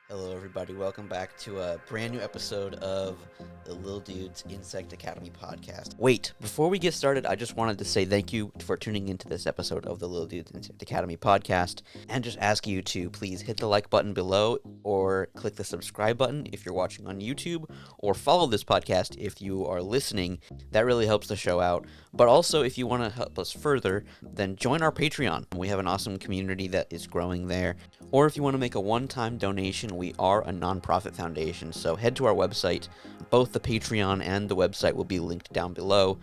Hello, everybody. Welcome back to a brand new episode of the Lil Dudes Insect Academy podcast. Wait, before we get started, I just wanted to say thank you for tuning into this episode of the Lil Dudes Insect Academy podcast and just ask you to please hit the like button below or click the subscribe button if you're watching on YouTube or follow this podcast if you are listening. That really helps the show out. But also, if you want to help us further, then join our Patreon. We have an awesome community that is growing there. Or if you want to make a one-time donation, we are a nonprofit foundation, so head to our website. Both the Patreon and the website will be linked down below.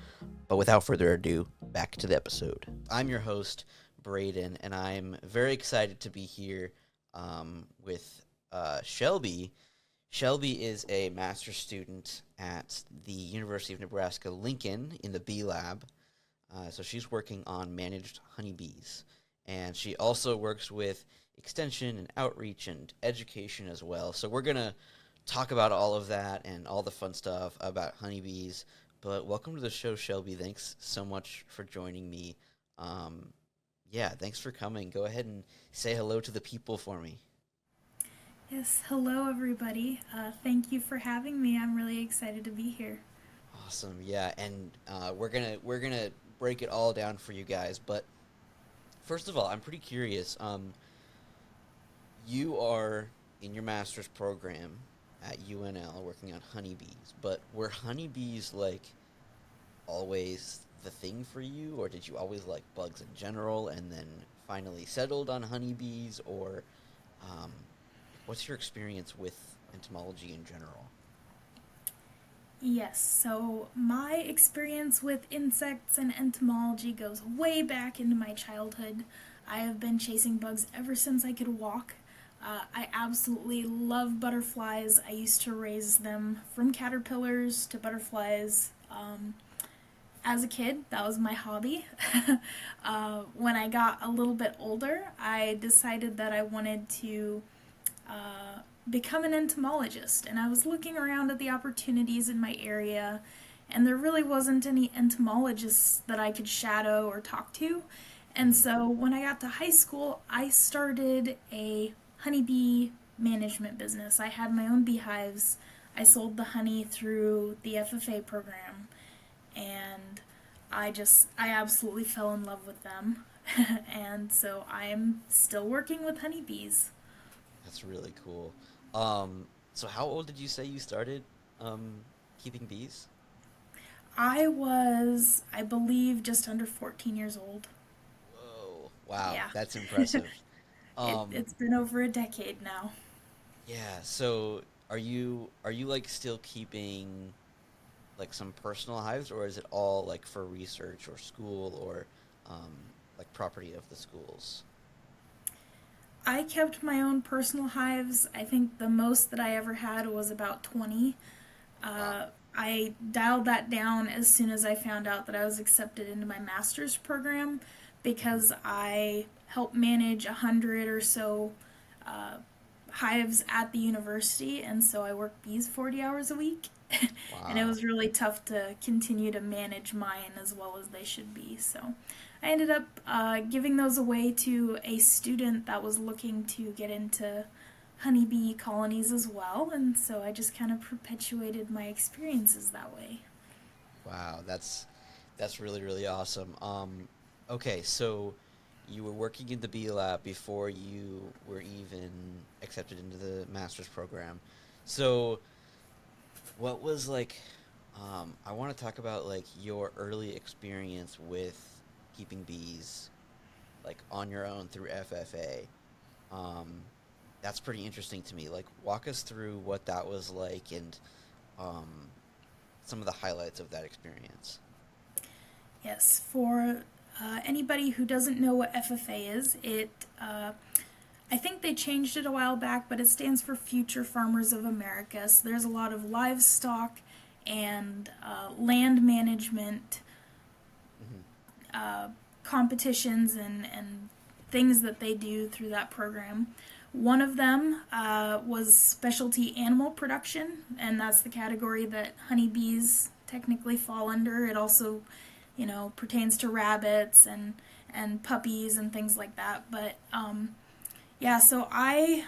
But without further ado, back to the episode. I'm your host, Bradon, and I'm very excited to be here with Shelby. Shelby is a master's student at the University of Nebraska, Lincoln, in the Bee Lab. So she's working on managed honeybees. And she also works with extension and outreach and education as well. So we're going to talk about all of that and all the fun stuff about honeybees. But welcome to the show, Shelby. Thanks so much for joining me. Thanks for coming. Go ahead and say hello to the people for me. Yes, hello everybody. Thank you for having me. I'm really excited to be here. Awesome. Yeah, and we're gonna break it all down for you guys. But first of all, I'm pretty curious. You are in your master's program at UNL working on honeybees, but were honeybees like always the thing for you, or did you always like bugs in general and then finally settled on honeybees, or um, what's your experience with entomology in general? Yes, so my experience with insects and entomology goes way back into my childhood. I have been chasing bugs ever since I could walk. I absolutely love butterflies. I used to raise them from caterpillars to butterflies. As a kid, that was my hobby. When I got a little bit older, I decided that I wanted to become an entomologist, and I was looking around at the opportunities in my area, and there really wasn't any entomologists that I could shadow or talk to. And Mm-hmm. so when I got to high school, I started a honeybee management business. I had my own beehives. I sold the honey through the FFA program, and I absolutely fell in love with them. And so I'm still working with honeybees. That's really cool. So how old did you say you started um, keeping bees? I was, I believe, just under 14 years old. Whoa, wow, Yeah. that's impressive. Um, It's been over a decade now. Yeah, so are you like still keeping like some personal hives, or is it all like for research or school or um like property of the schools? I kept my own personal hives. I think the most that I ever had was about 20. Wow. Uh, I dialed that down as soon as I found out that I was accepted into my master's program Hmm. because I helped manage 100 or so uh, hives at the university, and so I worked bees 40 hours a week. And it Wow. was really tough to continue to manage mine as well as they should be. So I ended up giving those away to a student that was looking to get into honeybee colonies as well, and so I just kind of perpetuated my experiences that way. Wow, that's really really awesome. Okay, so you were working in the B lab before you were even accepted into the master's program. So what was like I want to talk about like your early experience with keeping bees like on your own through FFA. Um that's pretty interesting to me. Like walk us through what that was like and um some of the highlights of that experience. Yes, for anybody who doesn't know what FFA is, I think they changed it a while back, but it stands for Future Farmers of America. So there's a lot of livestock and land management Hmm. uh, competitions and things that they do through that program. One of them was specialty animal production, and that's the category that honeybees technically fall under. It also, pertains to rabbits and puppies and things like that. But yeah, so I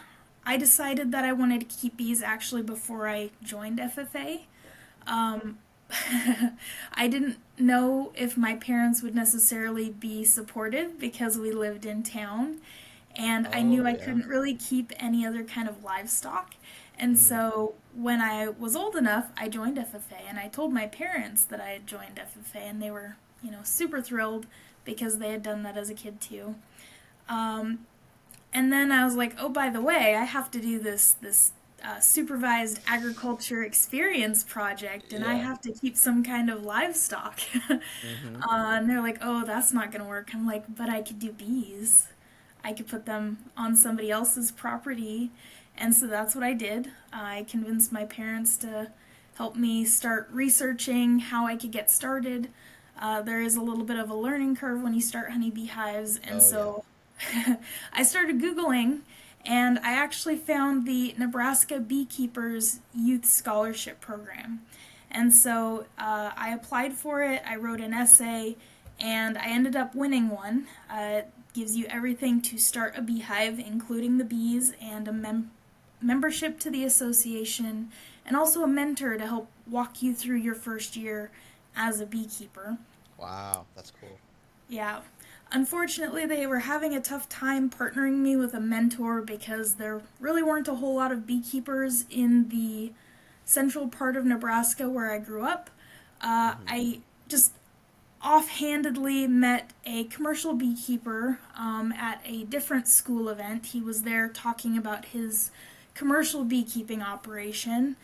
I decided that I wanted to keep bees actually before I joined FFA. Um, I didn't know if my parents would necessarily be supportive because we lived in town, and I knew Oh, I yeah. couldn't really keep any other kind of livestock. And Hmm. so when I was old enough, I joined FFA, and I told my parents that I had joined FFA, and they were, super thrilled because they had done that as a kid too. Um, and then I was like, oh, by the way, I have to do this supervised agriculture experience project, and I Yeah. have to keep some kind of livestock. Hmm. And they're like, oh, that's not going to work. I'm like, but I could do bees. I could put them on somebody else's property. And so that's what I did. I convinced my parents to help me start researching how I could get started. There is a little bit of a learning curve when you start honeybee hives, and Oh, yeah. so I started Googling, and I actually found the Nebraska Beekeepers Youth Scholarship Program. And so I applied for it, I wrote an essay, and I ended up winning one. It gives you everything to start a beehive, including the bees, and a membership to the association, and also a mentor to help walk you through your first year as a beekeeper. Wow, that's cool. Yeah. Unfortunately, they were having a tough time partnering me with a mentor because there really weren't a whole lot of beekeepers in the central part of Nebraska where I grew up. Hmm. I just offhandedly met a commercial beekeeper at a different school event. He was there talking about his commercial beekeeping operation.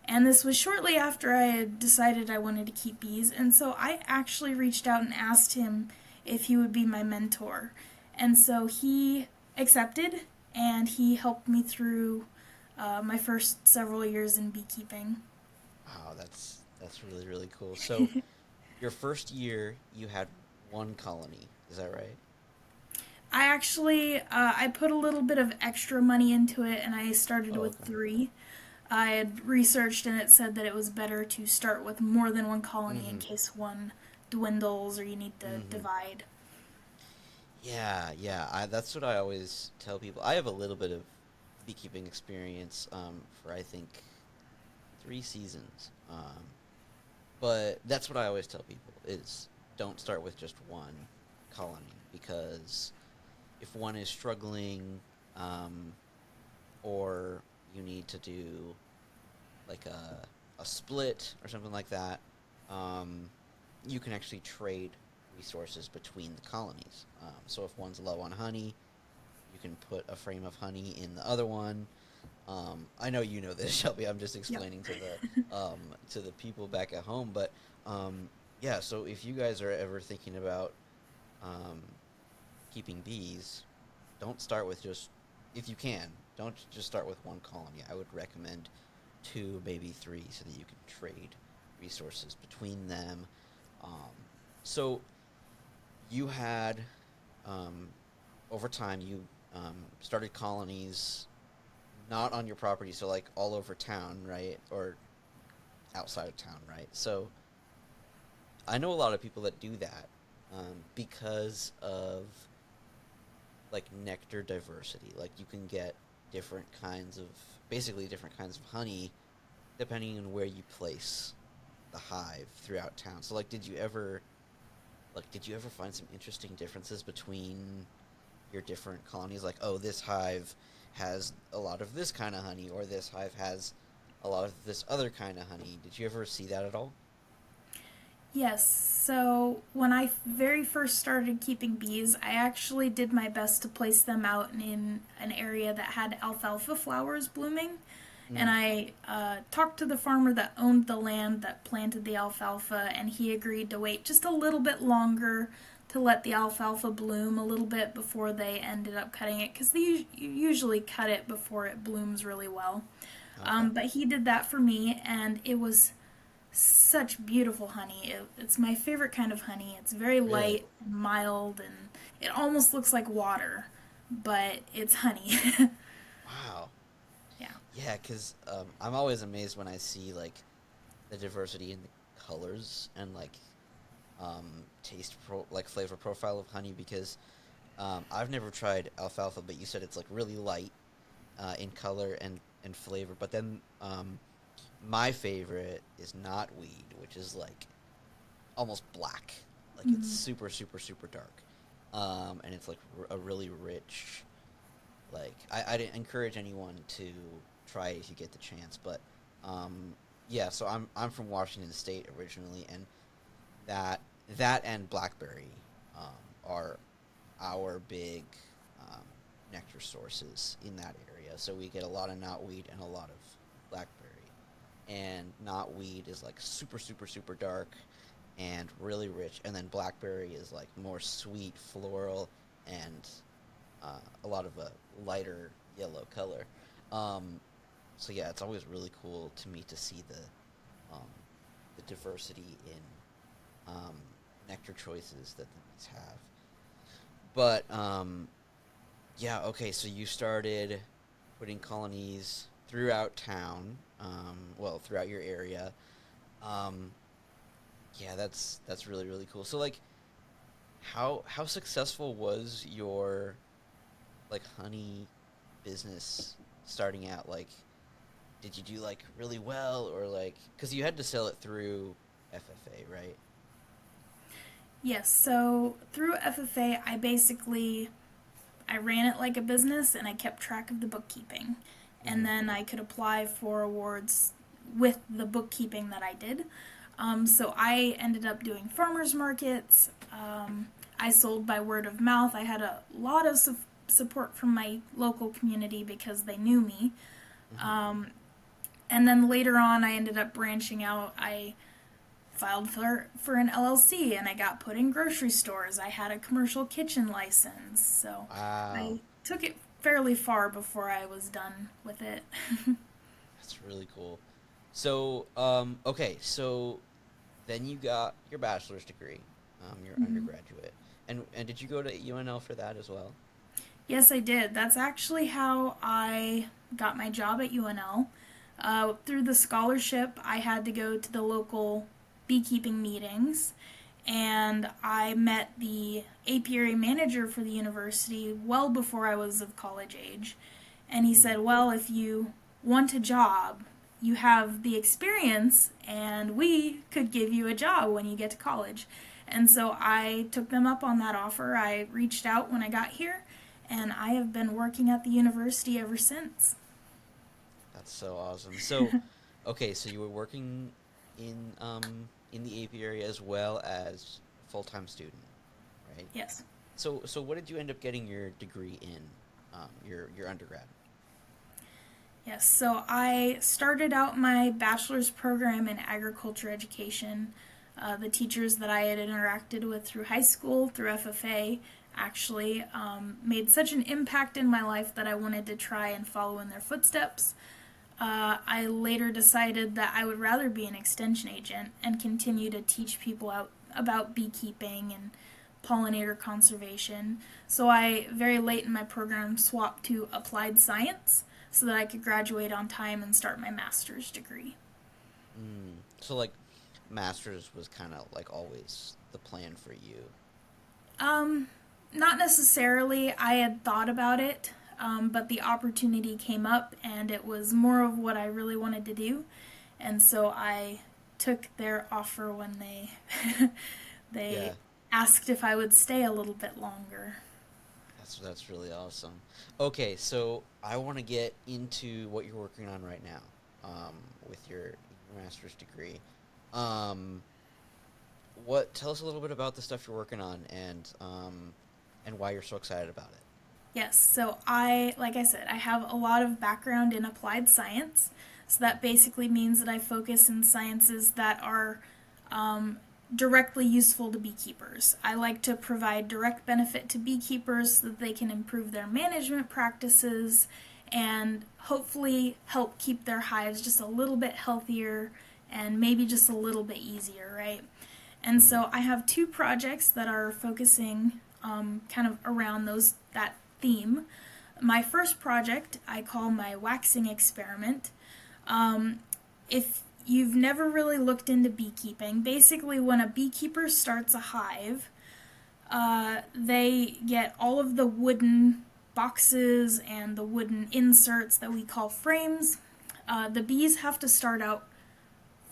And this was shortly after I had decided I wanted to keep bees. And so I actually reached out and asked him if he would be my mentor. And so he accepted, and he helped me through my first several years in beekeeping. Wow, that's really, really cool. So your first year, you had one colony. Is that right? I actually I put a little bit of extra money into it, and I started Oh, with okay. three. I had researched, and it said that it was better to start with more than one colony in Hmm. case one dwindles or you need to Hmm. divide. Yeah, yeah. That's what I always tell people. I have a little bit of beekeeping experience, for I think 3 seasons. But that's what I always tell people is don't start with just one colony because if one is struggling, um, or you need to do like a split or something like that, um, you can actually trade resources between the colonies. So if one's low on honey, you can put a frame of honey in the other one. I know you know this, Shelby. I'm just Yep. explaining to the people back at home, but yeah. So if you guys are ever thinking about um, keeping bees, don't start with just if you can. Don't just start with one colony. I would recommend two, maybe three, so that you can trade resources between them. Um, so you had um, over time you started colonies not on your property, so like all over town, right, or outside of town, right? So I know a lot of people that do that because of like nectar diversity. Like you can get different kinds of basically different kinds of honey depending on where you place the hive throughout town. So did you ever find some interesting differences between your different colonies? Like, oh, this hive has a lot of this kind of honey, or this hive has a lot of this other kind of honey. Did you ever see that at all? Yes, so when I very first started keeping bees, I actually did my best to place them out in an area that had alfalfa flowers blooming. And Mm. I talked to the farmer that owned the land that planted the alfalfa, and he agreed to wait just a little bit longer to let the alfalfa bloom a little bit before they ended up cutting it, because they usually cut it before it blooms really well. Okay. But he did that for me, and it was such beautiful honey. It's my favorite kind of honey. It's very Really? light and mild, and it almost looks like water, but it's honey. Wow. Yeah. Yeah, because I'm always amazed when I see like the diversity in the colors and like like flavor profile of honey because I've never tried alfalfa, but you said it's like really light in color and flavor. But then my favorite is knotweed, which is like almost black. Like it's Mm. super, super, super dark. And it's like a really rich. Like I'd encourage anyone to try it if you get the chance. But yeah, so I'm from Washington State originally, and that and blackberry are our big um, nectar sources in that area. So we get a lot of knotweed and a lot of blackberry. And knotweed is like super, super, super dark and really rich, and then blackberry is like more sweet, floral, and a lot of a lighter yellow color. Um, so yeah, it's always really cool to me to see um, the diversity in nectar choices that the bees have. But yeah, okay, so you started putting colonies throughout town, well, throughout your area. Um, yeah, that's really really cool. So like, how successful was your like honey business starting out? Like, did you do like really well, or like because you had to sell it through FFA, right? Yes, so through FFA, I ran it like a business and I kept track of the bookkeeping. And Mm-hmm. then I could apply for awards with the bookkeeping that I did. So I ended up doing farmers markets. I sold by word of mouth. I had a lot of support from my local community because they knew me. Mm-hmm. And then later on, I ended up branching out. I filed for an LLC and I got put in grocery stores. I had a commercial kitchen license. So Wow, I took it fairly far before I was done with it. that's really cool. So, okay, so then you got your bachelor's degree, your Mhm. undergraduate, and did you go to UNL for that as well? Yes, I did. That's actually how I got my job at UNL. Through the scholarship, I had to go to the local beekeeping meetings, and I met the apiary manager for the university well before I was of college age. And he Mm-hmm. said, well, if you want a job, you have the experience, and we could give you a job when you get to college. And so I took them up on that offer. I reached out when I got here, and I have been working at the university ever since. That's so awesome. So, okay, so you were working in the apiary as well as a full-time student, right? Yes. So what did you end up getting your degree in, your undergrad? Yes, so I started out my bachelor's program in agriculture education. The teachers that I had interacted with through high school, through FFA, actually made such an impact in my life that I wanted to try and follow in their footsteps. I later decided that I would rather be an extension agent and continue to teach people out about beekeeping and pollinator conservation. So I, very late in my program, swapped to applied science so that I could graduate on time and start my master's degree. So like, master's was kind of like always the plan for you. Um, Not necessarily. I had thought about it, but the opportunity came up and it was more of what I really wanted to do. And so I took their offer when they Yeah, asked if I would stay a little bit longer. that's really awesome. Okay, so I want to get into what you're working on right now, with your master's degree. Um, what tell us a little bit about the stuff you're working on and why you're so excited about it. Yes, so like I said, I have a lot of background in applied science. So that basically means that I focus in sciences that are um, directly useful to beekeepers. I like to provide direct benefit to beekeepers so that they can improve their management practices and hopefully help keep their hives just a little bit healthier and maybe just a little bit easier, right? And Mm-hmm. so I have two projects that are focusing kind of around that theme. My first project I call my waxing experiment. Um, if you've never really looked into beekeeping, basically when a beekeeper starts a hive, they get all of the wooden boxes and the wooden inserts that we call frames, the bees have to start out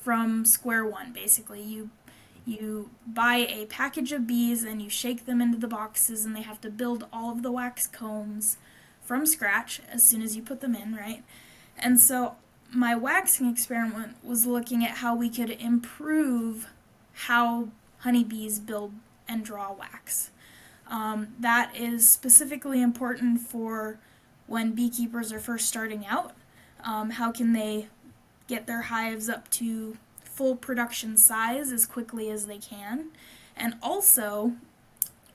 from square one. Basically, you buy a package of bees and you shake them into the boxes, and they have to build all of the wax combs from scratch as soon as you put them in, right? And so my waxing experiment was looking at how we could improve how honeybees build and draw wax. That is specifically important for when beekeepers are first starting out. How can they get their hives up to full production size as quickly as they can? And also,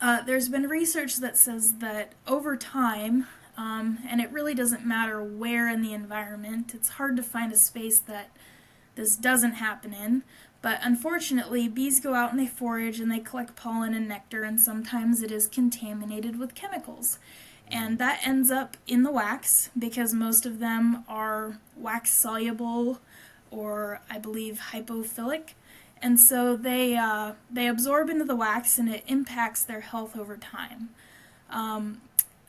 there's been research that says that over time, and it really doesn't matter where in the environment, it's hard to find a space that this doesn't happen in, but unfortunately, bees go out and they forage and they collect pollen and nectar, and sometimes it is contaminated with chemicals. And that ends up in the wax because most of them are wax soluble or, I believe, hypophilic. And so they absorb into the wax and it impacts their health over time.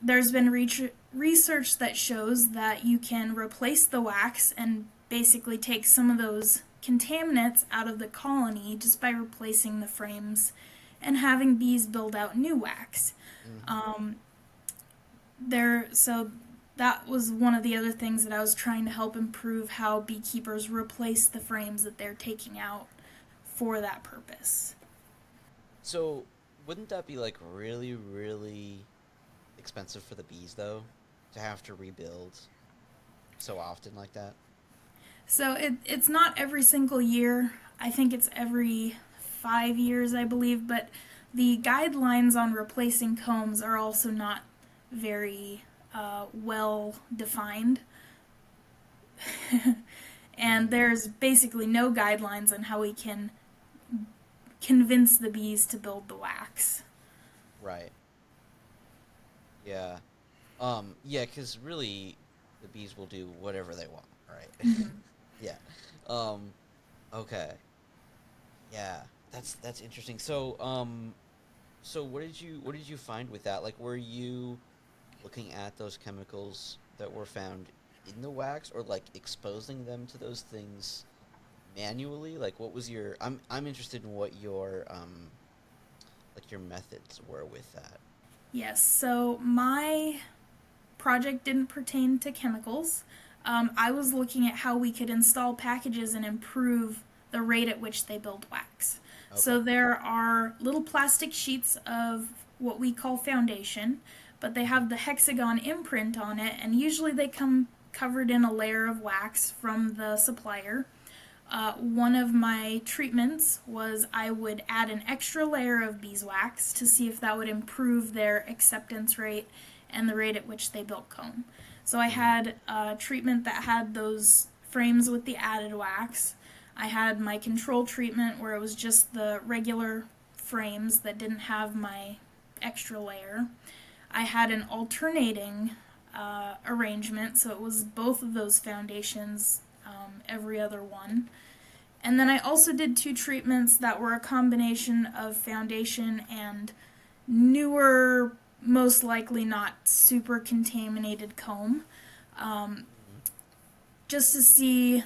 There's been research that shows that you can replace the wax and basically take some of those contaminants out of the colony just by replacing the frames and having bees build out new wax. So that was one of the other things that I was trying to help improve, how beekeepers replace the frames that they're taking out for that purpose. So, wouldn't that be like really, really expensive for the bees though, to have to rebuild so often like that? So it's not every single year. I think it's every 5 years, I believe, but the guidelines on replacing combs are also not very well defined. And there's basically no guidelines on how we can convince the bees to build the wax. Right. Yeah. Yeah, because really, the bees will do whatever they want, right? Yeah. Um, okay. Yeah, that's interesting. So what did you find with that? Like, were you looking at those chemicals that were found in the wax, or like exposing them to those things manually? Like, what was your? I'm interested in what your like your methods were with that. Yes, so my project didn't pertain to chemicals. I was looking at how we could install packages and improve the rate at which they build wax. Okay. So there are little plastic sheets of what we call foundation, but they have the hexagon imprint on it, and usually they come covered in a layer of wax from the supplier. One of my treatments was I would add an extra layer of beeswax to see if that would improve their acceptance rate and the rate at which they built comb. So I had a treatment that had those frames with the added wax. I had my control treatment where it was just the regular frames that didn't have my extra layer. I had an alternating arrangement, so it was both of those foundations, every other one. And then I also did two treatments that were a combination of foundation and newer, most likely not super contaminated comb, just to see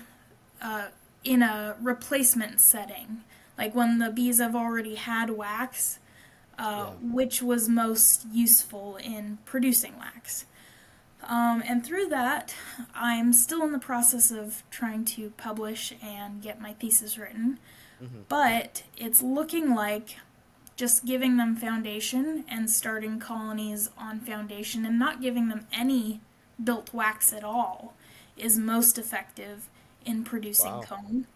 in a replacement setting, like when the bees have already had wax, which was most useful in producing wax. And through that, I'm still in the process of trying to publish and get my thesis written, but it's looking like just giving them foundation and starting colonies on foundation and not giving them any built wax at all is most effective in producing Wow. comb.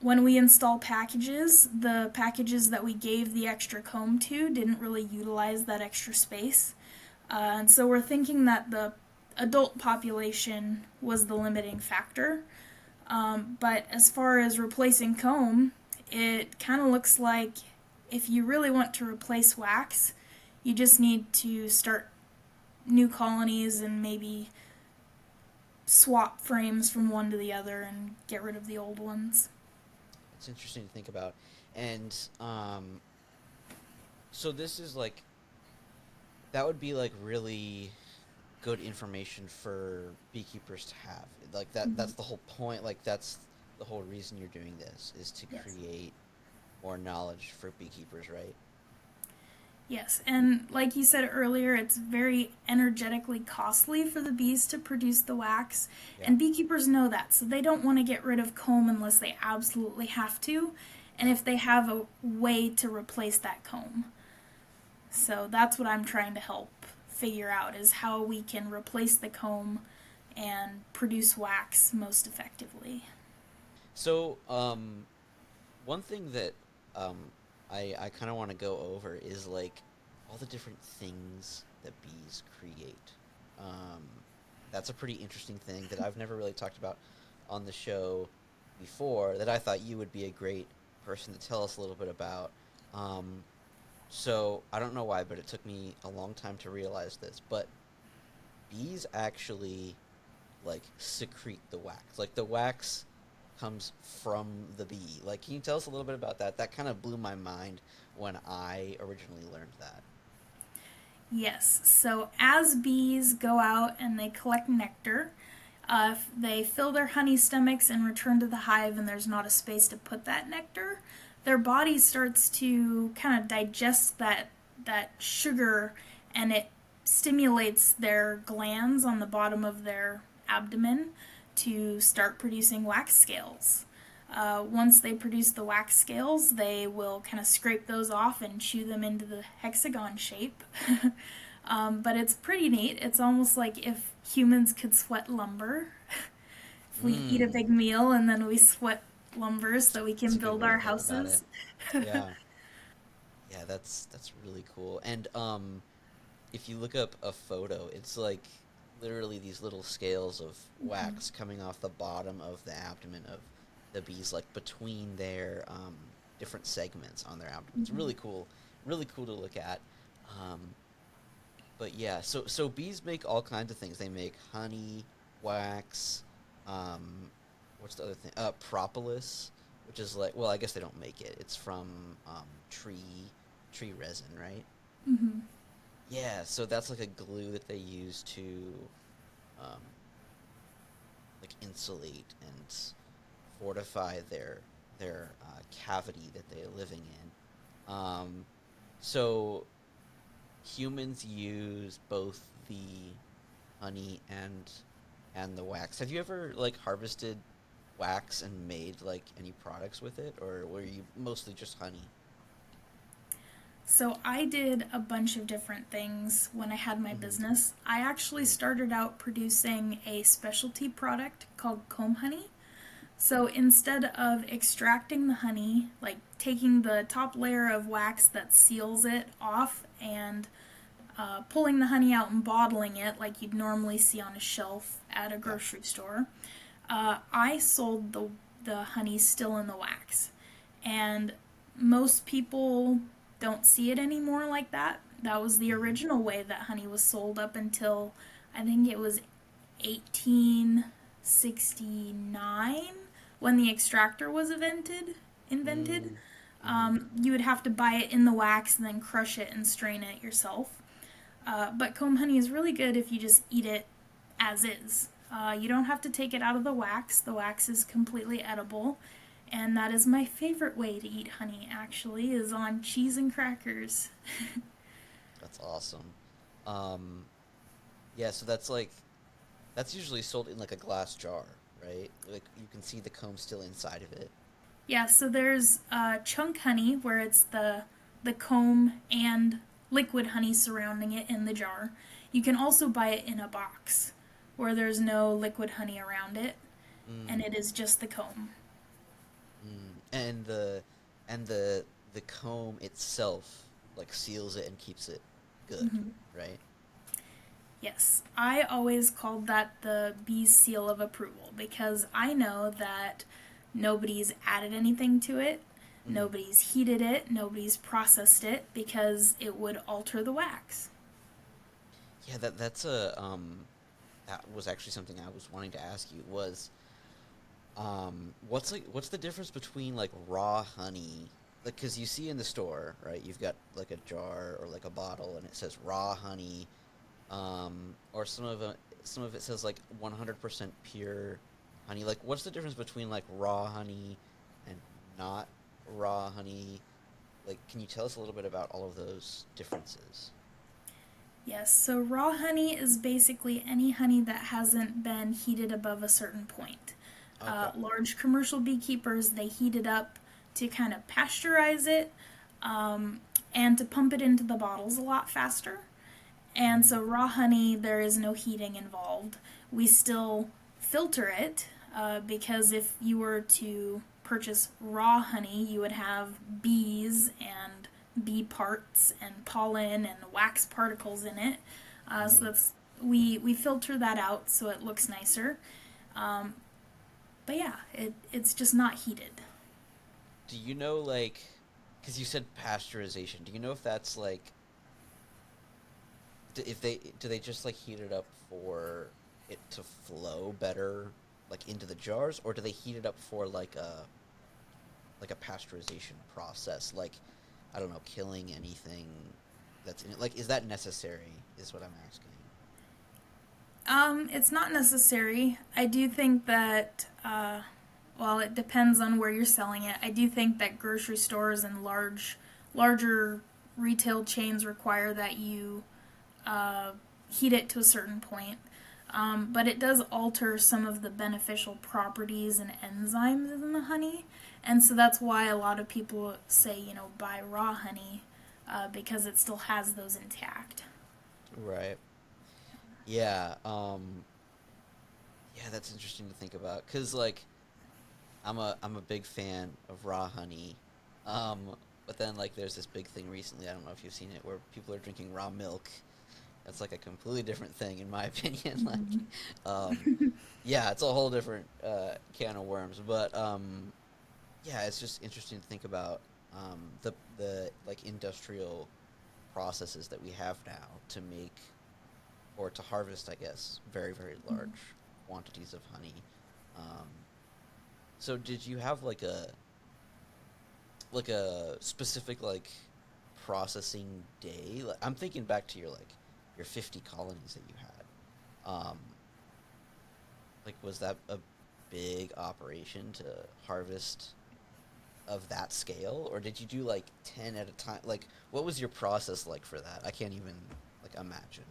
When we install packages, the packages that we gave the extra comb to didn't really utilize that extra space. And so we're thinking that the adult population was the limiting factor. But as far as replacing comb, it kind of looks like if you really want to replace wax, you just need to start new colonies and maybe swap frames from one to the other and get rid of the old ones. It's interesting to think about. And so this is like that would be like really good information for beekeepers to have. Like Hmm. that's the whole point. Like that's the whole reason you're doing this is to Yes. create more knowledge for beekeepers, right? Yes, and like you said earlier, it's very energetically costly for the bees to produce the wax, Yeah. and beekeepers know that, so they don't want to get rid of comb unless they absolutely have to, and Yeah. if they have a way to replace that comb. So that's what I'm trying to help figure out is how we can replace the comb and produce wax most effectively. So, one thing that um I kind of want to go over is like all the different things that bees create. Um, that's a pretty interesting thing that I've never really talked about on the show before that I thought you would be a great person to tell us a little bit about. Um, so I don't know why, but it took me a long time to realize this, but bees actually like secrete the wax. Like the wax comes from the bee. Like, can you tell us a little bit about that? That kind of blew my mind when I originally learned that. Yes, so as bees go out and they collect nectar, if they fill their honey stomachs and return to the hive and there's not a space to put that nectar, their body starts to kind of digest that sugar and it stimulates their glands on the bottom of their abdomen to start producing wax scales. Once they produce the wax scales, they will kind of scrape those off and chew them into the hexagon shape. But it's pretty neat. It's almost like if humans could sweat lumber. If we eat a big Mm, meal and then we sweat lumber so we that's can a good build way to our think about it. houses. Yeah. Yeah, that's really cool. And if you look up a photo, it's like literally these little scales of wax coming off the bottom of the abdomen of the bees, like between their different segments on their abdomen. It's really cool to look at. Um, but yeah, so bees make all kinds of things. They make honey, wax, um, what's the other thing? Propolis, which is like, well, I guess they don't make it. It's from tree resin, right? Hmm. Yeah, so that's like a glue that they use to um, like insulate and fortify their cavity that they're living in. So humans use both the honey and the wax. Have you ever like harvested wax and made like any products with it, or were you mostly just honey? So I did a bunch of different things when I had my Hmm. business. I actually Hmm. started out producing a specialty product called comb honey. So instead of extracting the honey, like taking the top layer of wax that seals it off and pulling the honey out and bottling it like you'd normally see on a shelf at a Yeah. grocery store, I sold the honey still in the wax. And most people don't see it anymore like that. That was the Hmm. original way that honey was sold up until I think it was 1869 when the extractor was invented. Mm. Hmm. You would have to buy it in the wax and then crush it and strain it yourself. But comb honey is really good if you just eat it as is. You don't have to take it out of the wax. The wax is completely edible. And that is my favorite way to eat honey, actually, is on cheese and crackers. That's awesome. Um, yeah, so that's usually sold in like a glass jar, right? Like you can see the comb still inside of it. Yeah, so there's chunk honey, where it's the comb and liquid honey surrounding it in the jar. You can also buy it in a box, where there's no liquid honey around it, and Mm, it is just the comb. mm. And the comb itself like seals it and keeps it good, Hmm. right? Yes, I always called that the bee's seal of approval because I know that nobody's added anything to it, Mm. nobody's heated it, nobody's processed it because it would alter the wax. Yeah, that's that was actually something I was wanting to ask you was what's the difference between like raw honey like, because you see in the store, right? You've got like a jar or like a bottle, and it says raw honey, or some of it says like 100% pure honey. Like, what's the difference between like raw honey and not raw honey? Like, can you tell us a little bit about all of those differences? Yes, so raw honey is basically any honey that hasn't been heated above a certain point. Okay. Large commercial beekeepers, they heat it up to kind of pasteurize it, and to pump it into the bottles a lot faster. And Mm, so, raw honey, there is no heating involved. We still filter it because if you were to purchase raw honey, you would have bees and bee parts and pollen and wax particles in it. So mm. that's we filter that out so it looks nicer. Um, but yeah, it's just not heated. Do you know, like, because you said pasteurization, do you know if that's like, if they do they just like heat it up for it to flow better, like into the jars, or do they heat it up for like a pasteurization process, like, I don't know, killing anything that's in it? Like, is that necessary? Is what I'm asking. It's not necessary. I do think that, well, it depends on where you're selling it. I do think that grocery stores and larger retail chains require that you heat it to a certain point. But it does alter some of the beneficial properties and enzymes in the honey. And so that's why a lot of people say, buy raw honey because it still has those intact. Right. Yeah. Yeah, that's interesting to think about, because like I'm a big fan of raw honey. Um, but then like there's this big thing recently, I don't know if you've seen it, where people are drinking raw milk. That's like a completely different thing in my opinion. Like, um, yeah, it's a whole different can of worms. But yeah, it's just interesting to think about the like industrial processes that we have now to make, or to harvest, I guess, very, very large quantities of honey. Um, so did you have like a specific like processing day? Like, I'm thinking back to your 50 colonies that you had. Like, was that a big operation to harvest of that scale, or did you do like 10 at a time? Like, what was your process like for that? I can't even like imagine.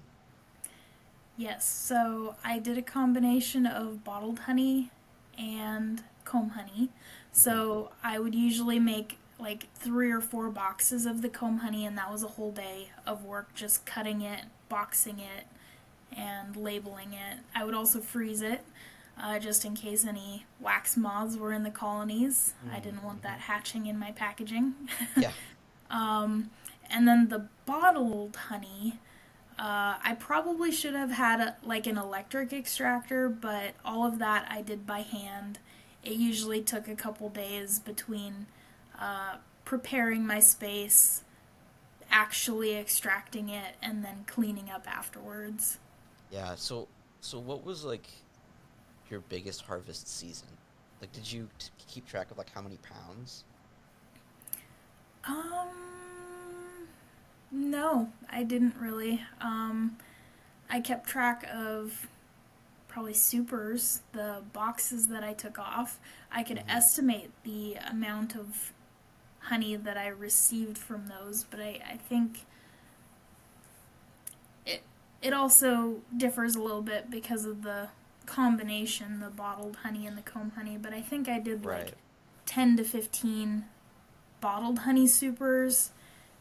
Yes, so I did a combination of bottled honey and comb honey. Hmm. So I would usually make like 3 or 4 boxes of the comb honey, and that was a whole day of work just cutting it, boxing it, and labeling it. I would also freeze it just in case any wax moths were in the colonies. I Hmm. didn't want Hmm. that hatching in my packaging. Yeah. And then the bottled honey, I probably should have had like an electric extractor, but all of that I did by hand. It usually took a couple days between preparing my space, actually extracting it, and then cleaning up afterwards. Yeah. So what was like your biggest harvest season? Like, did you keep track of like how many pounds? No, I didn't really. I kept track of probably supers, the boxes that I took off. I could Hmm. estimate the amount of honey that I received from those, but I think it it also differs a little bit because of the combination, the bottled honey and the comb honey. But I think I did like Right. 10 to 15 bottled honey supers,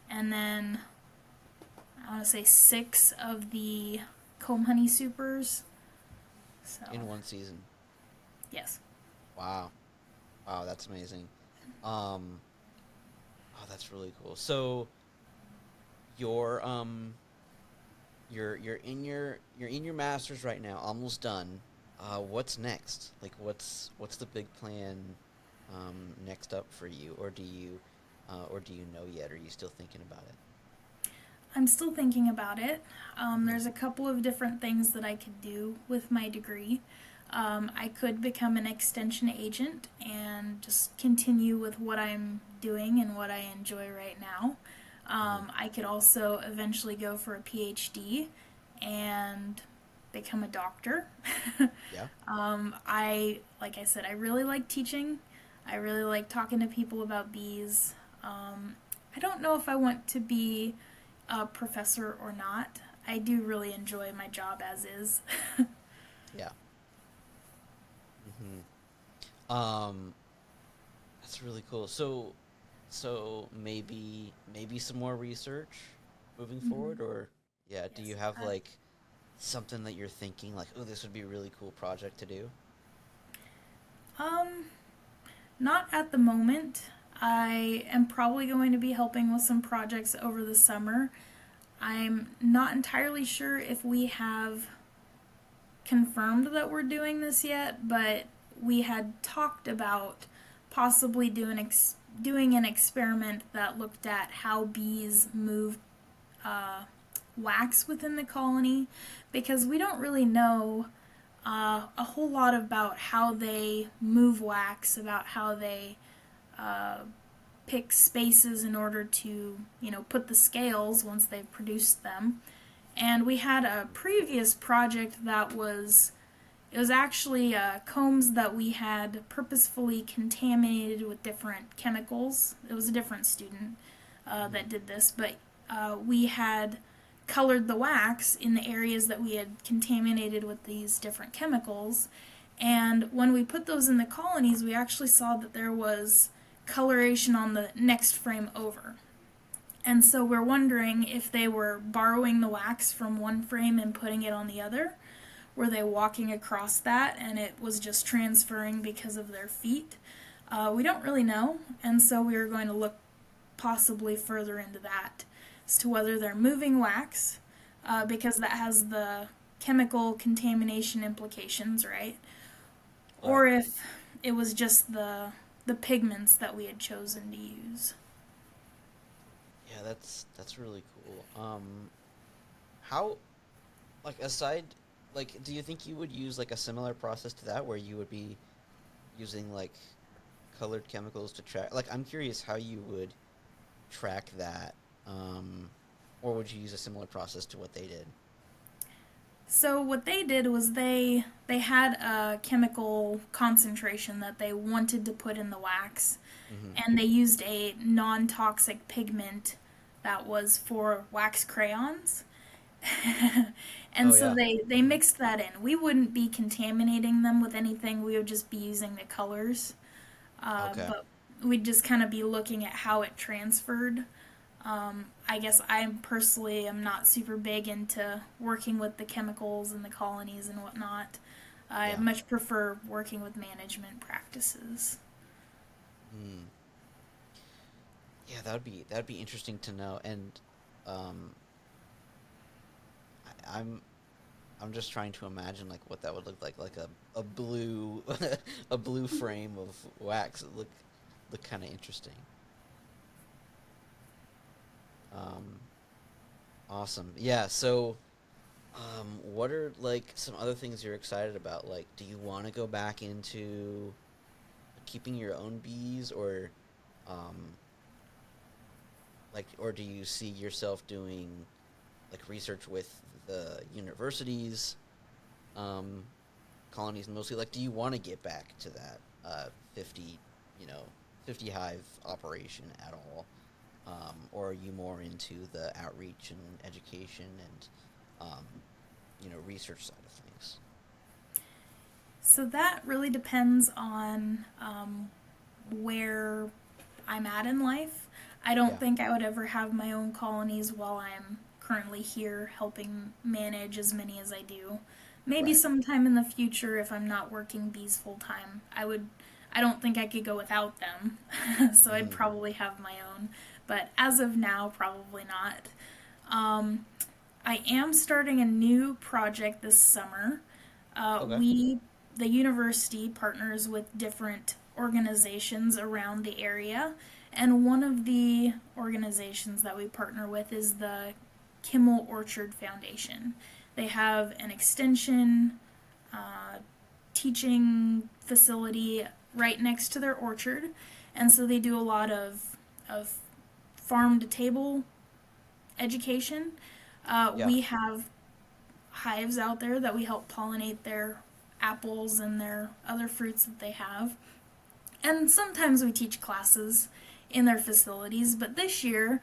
and then I want to say 6 of the comb honey supers. So In one season. yes. Wow. Wow, that's amazing. Um, oh, that's really cool. So you're you're in your masters right now, almost done. What's next? Like, what's the big plan next up for you, or do you know yet? Or are you still thinking about it? I'm still thinking about it. There's a couple of different things that I could do with my degree. I could become an extension agent and just continue with what I'm doing and what I enjoy right now. Hmm. I could also eventually go for a PhD and become a doctor. Yeah. Like I said, I really like teaching. I really like talking to people about bees. I don't know if I want to be a professor or not. I do really enjoy my job as is. Yeah. Hmm. Um, that's really cool. So maybe some more research moving Mhm. forward, or yeah, do Yes. you have like something that you're thinking like, oh, this would be a really cool project to do? Um, Not at the moment. I am probably going to be helping with some projects over the summer. I'm not entirely sure if we have confirmed that we're doing this yet, but we had talked about possibly doing an experiment that looked at how bees move uh, wax within the colony because we don't really know a whole lot about how they move wax, about how they uh, pick spaces in order to, put the scales once they've produced them. And we had a previous project that it was actually combs that we had purposefully contaminated with different chemicals. It was a different student Hmm. that did this, but we had colored the wax in the areas that we had contaminated with these different chemicals. And when we put those in the colonies, we actually saw that there was coloration on the next frame over. And so we're wondering if they were borrowing the wax from one frame and putting it on the other. Were they walking across that and it was just transferring because of their feet? We don't really know, and so we are going to look possibly further into that as to whether they're moving wax, because that has the chemical contamination implications, right? Right. Or if it was just the pigments that we had chosen to use. Yeah, that's really cool. How like aside like do you think you would use like a similar process to that where you would be using like colored chemicals to track like I'm curious how you would track that or would you use a similar process to what they did? So what they did was they had a chemical concentration that they wanted to put in the wax, Hmm. and they used a non-toxic pigment that was for wax crayons. And Oh so yeah. they Hmm. mixed that in. We wouldn't be contaminating them with anything. We would just be using the colors. Okay. But we'd just kind of be looking at how it transferred. I guess I personally am not super big into working with the chemicals and the colonies and whatnot. I Yeah. much prefer working with management practices. Hmm. Yeah, that'd be interesting to know. And um I'm just trying to imagine like what that would look like a blue a blue frame of wax. It look kind of interesting. Um, awesome. Yeah. So, what are like some other things you're excited about? Like, do you want to go back into keeping your own bees, or um, or do you see yourself doing like research with the universities, um, colonies mostly? Like, do you want to get back to that 50, you know, 50 hive operation at all? Or are you more into the outreach and education and um, research side of things? So that really depends on where I'm at in life. I don't Yeah. think I would ever have my own colonies while I'm currently here helping manage as many as I do. Maybe Right. sometime in the future if I'm not working bees full time. I don't think I could go without them. So I'd Hmm. probably have my own, but as of now probably not. Um, I am starting a new project this summer. Okay. We, the university, partners with different organizations around the area, and one of the organizations that we partner with is the Kimmel Orchard Foundation. They have an extension teaching facility right next to their orchard, and so they do a lot of farm to table education. Yeah. We have hives out there that we help pollinate their apples and their other fruits that they have. And sometimes we teach classes in their facilities, but this year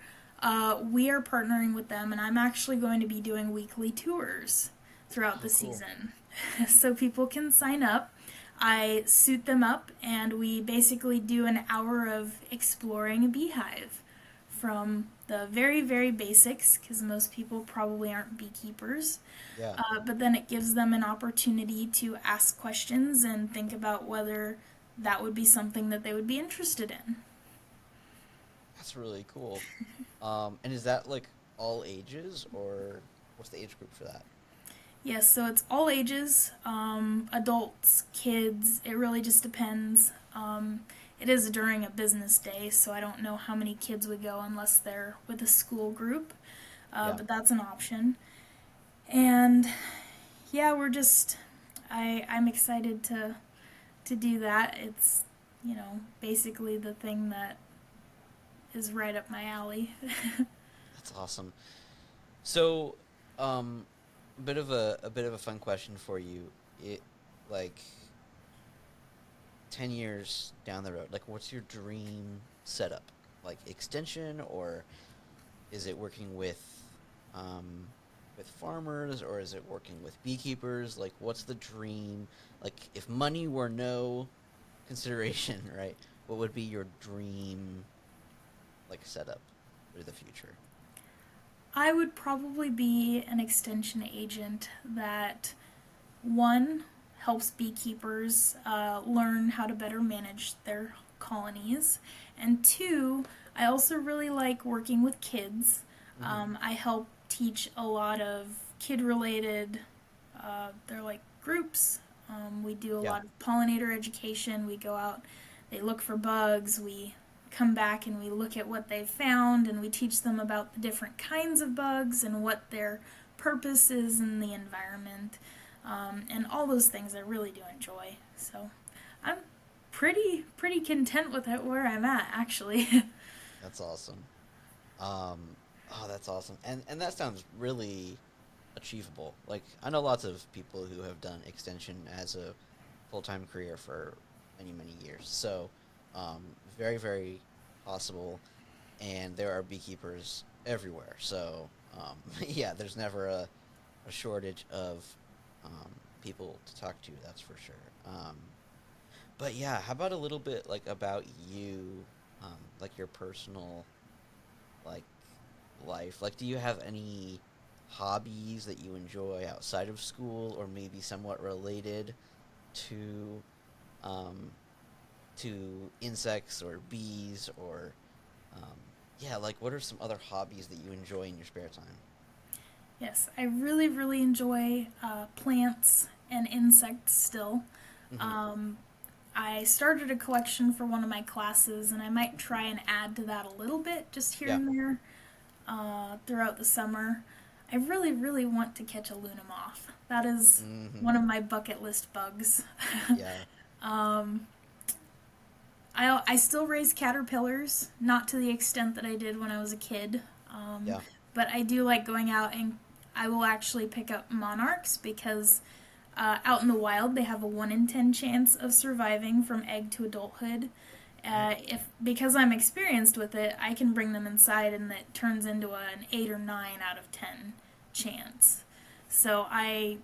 we are partnering with them, and I'm actually going to be doing weekly tours throughout Oh, the cool. season. So people can sign up. I suit them up, and we basically do an hour of exploring a beehive from the very, very basics, because most people probably aren't beekeepers. Yeah. But then it gives them an opportunity to ask questions and think about whether that would be something that they would be interested in. That's really cool. And is that like all ages, or what's the age group for that? Yes, so it's all ages, adults, kids, it really just depends. It is during a business day, so I don't know how many kids would go unless they're with a school group, Yeah. but that's an option. And yeah, I'm excited to do that. It's, basically the thing that is right up my alley. That's awesome. So, um, a bit of a fun question for you. It like 10 years down the road, like what's your dream setup? Like extension, or is it working um with farmers, or is it working with beekeepers? Like what's the dream? Like if money were no consideration, right? What would be your dream like setup for the future? I would probably be an extension agent that, one, helps beekeepers learn how to better manage their colonies, and two, I also really like working with kids. Hmm. I help teach a lot of kid related, they're like groups. We do a Yeah. lot of pollinator education. We go out, they look for bugs, we come back and we look at what they've found, and we teach them about the different kinds of bugs and what their purpose is in the environment, and all those things I really do enjoy. So I'm pretty content with it where I'm at, actually. That's awesome. Oh, that's awesome. And that sounds really achievable. Like I know lots of people who have done extension as a full-time career for many, many years. So, um, very, very possible. And there are beekeepers everywhere. So, yeah, there's never a shortage of um, people to talk to. That's for sure. But yeah, how about a little bit like about you, like your personal like life? Like, do you have any hobbies that you enjoy outside of school, or maybe somewhat related to um, insects or bees, or um, yeah, like what are some other hobbies that you enjoy in your spare time? Yes, I really, really enjoy plants and insects still. Hmm. Um, I started a collection for one of my classes, and I might try and add to that a little bit just here Yeah. and there throughout the summer. I really, really want to catch a Luna moth. That is Hmm. one of my bucket list bugs. Yeah. um, I still raise caterpillars, not to the extent that I did when I was a kid. Yeah. But I do like going out, and I will actually pick up monarchs because out in the wild they have a 1 in 10 chance of surviving from egg to adulthood. Mm. If because I'm experienced with it, I can bring them inside, and it turns into an 8 or 9 out of 10 chance. So I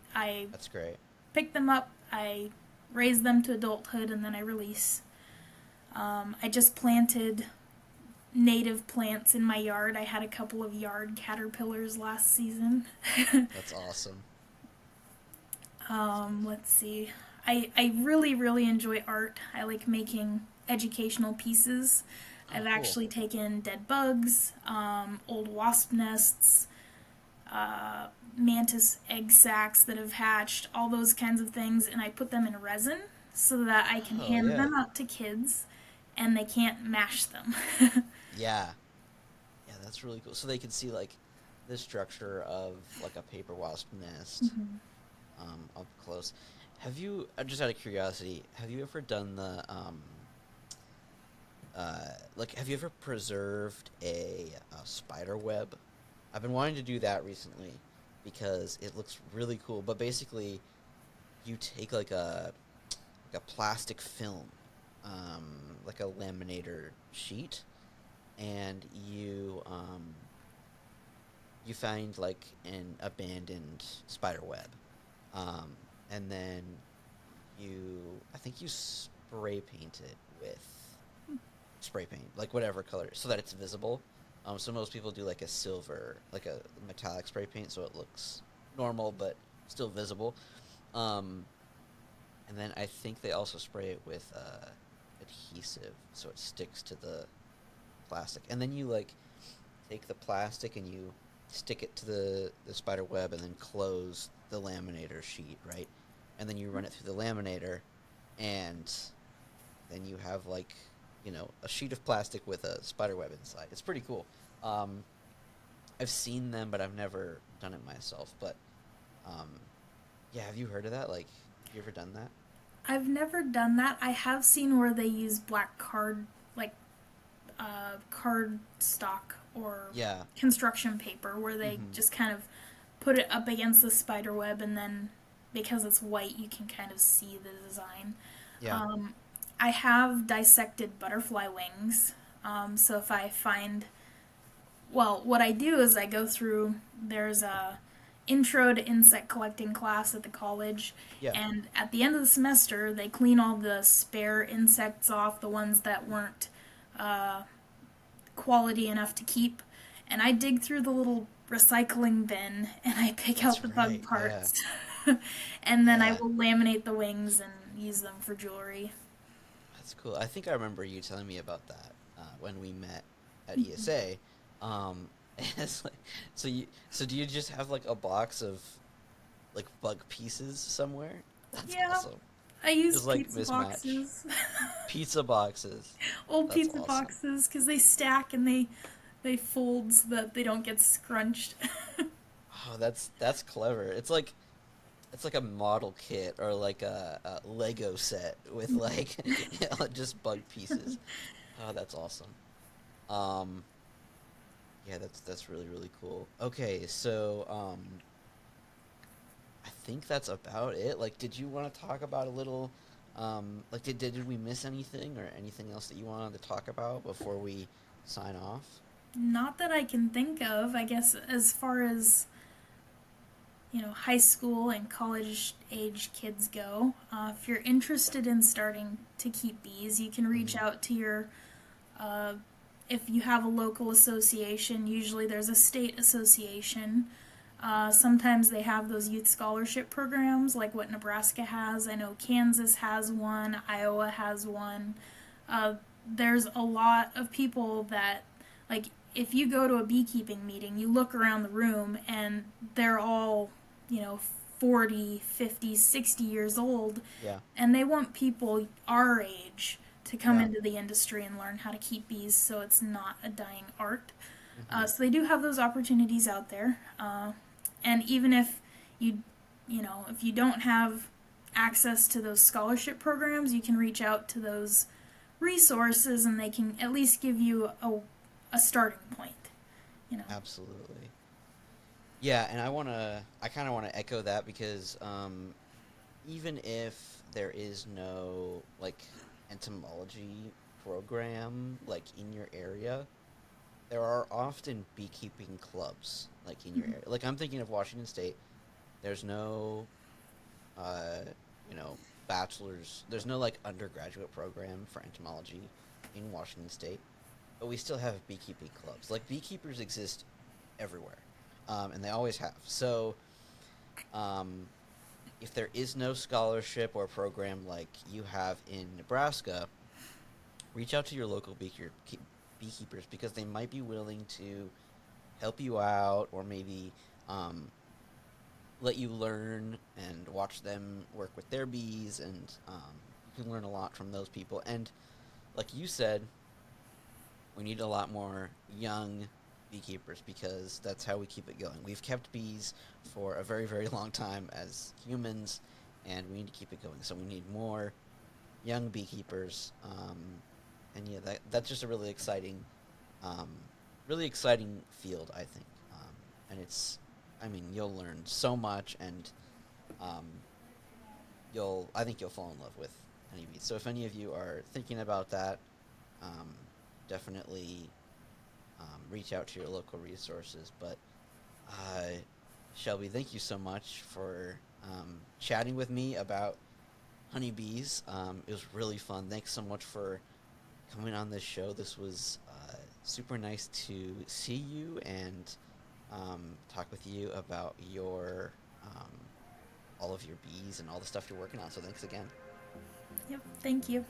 That's great. pick them up, I raise them to adulthood, and then I release. I just planted native plants in my yard. I had a couple of yard caterpillars last season. That's awesome. Let's see. I really, really enjoy art. I like making educational pieces. Oh, I've cool. actually taken dead bugs, old wasp nests, mantis egg sacs that have hatched, all those kinds of things, and I put them in resin so that I can Oh, hand yeah. them out to kids and they can't mash them. Yeah. Yeah, that's really cool. So they can see like the structure of like a paper wasp nest Mhm. up close. Have you, just out of curiosity, have you ever done the like, have you ever preserved a spider web? I've been wanting to do that recently because it looks really cool. But basically, you take like a plastic film, like a laminator sheet, and you find like an abandoned spider web, um, and then I think you spray paint it with spray paint, like whatever color, so that it's visible. So most people do like a silver, like a metallic spray paint, so it looks normal but still visible. Um, and then I think they also spray it with adhesive, so it sticks to the plastic. And then you like take the plastic and you stick it to the spider web, and then close the laminator sheet, right? And then you run it through the laminator, and then you have like, a sheet of plastic with a spider web inside. It's pretty cool. Um, I've seen them, but I've never done it myself. But um, yeah, have you heard of that? Like, have you ever done that? I've never done that. I have seen where they use black card, like card stock or Yeah. construction paper, where they Mm-hmm. just kind of put it up against the spider web, and then because it's white, you can kind of see the design. Yeah. Um, I have dissected butterfly wings. So if I find, well, what I do is I go through, there's a intro to insect collecting class at the college, Yeah. and at the end of the semester, they clean all the spare insects off, the ones that weren't uh, quality enough to keep. And I dig through the little recycling bin and I pick That's out the bug right. Yeah. parts. And then I Yeah. will laminate the wings and use them for jewelry. That's cool. I think I remember you telling me about that when we met at ESA. Um, it's like, so do you just have like a box of like bug pieces somewhere? That's Yeah, awesome. I use Just like pizza mismatch boxes. pizza boxes. Old That's pizza awesome. boxes because they stack and they fold so that they don't get scrunched. Oh, that's clever. It's like a model kit or like a Lego set with like just bug pieces. Oh, that's awesome. Um, yeah, that's really really cool. Okay, so I think that's about it. Like, did you want to talk about a little, like, did we miss anything or anything else that you wanted to talk about before we sign off? Not that I can think of. I guess as far as high school and college age kids go, if you're interested in starting to keep bees, you can reach Hmm. out to your uh, if you have a local association. Usually there's a state association. Sometimes they have those youth scholarship programs like what Nebraska has. I know Kansas has one, Iowa has one. uh, there's a lot of people that, like, if you go to a beekeeping meeting, you look around the room and they're all, you know, 40, 50, 60 years old, Yeah, and they want people our age to come yeah. into the industry and learn how to keep bees so it's not a dying art. Hmm. So they do have those opportunities out there. And even if you, if you don't have access to those scholarship programs, you can reach out to those resources and they can at least give you a starting point, you know. Absolutely. Yeah, and I kind of want to echo that because even if there is no like entomology program like in your area, there are often beekeeping clubs like in your area. Like I'm thinking of Washington State. There's no uh, you know, bachelor's. There's no like undergraduate program for entomology in Washington State, but we still have beekeeping clubs. Like beekeepers exist everywhere, and they always have. So, um, if there is no scholarship or program like you have in Nebraska, reach out to your local beekeepers because they might be willing to help you out or maybe um, let you learn and watch them work with their bees, and you can learn a lot from those people. And like you said, we need a lot more young beekeepers, because that's how we keep it going. We've kept bees for a very, very long time as humans, and we need to keep it going. So we need more young beekeepers, and yeah, that's just a um, really exciting field, I think. And I mean, you'll learn so much, and um, I think you'll fall in love with honeybees. So if any of you are thinking about that, um, definitely reach out to your local resources. But uh, Shelby, thank you so much for chatting with me about honeybees. It was really fun. Thanks so much for coming on this show. This was super nice to see you and talk with you about your um, all of your bees and all the stuff you're working on. So thanks again. Yep, thank you.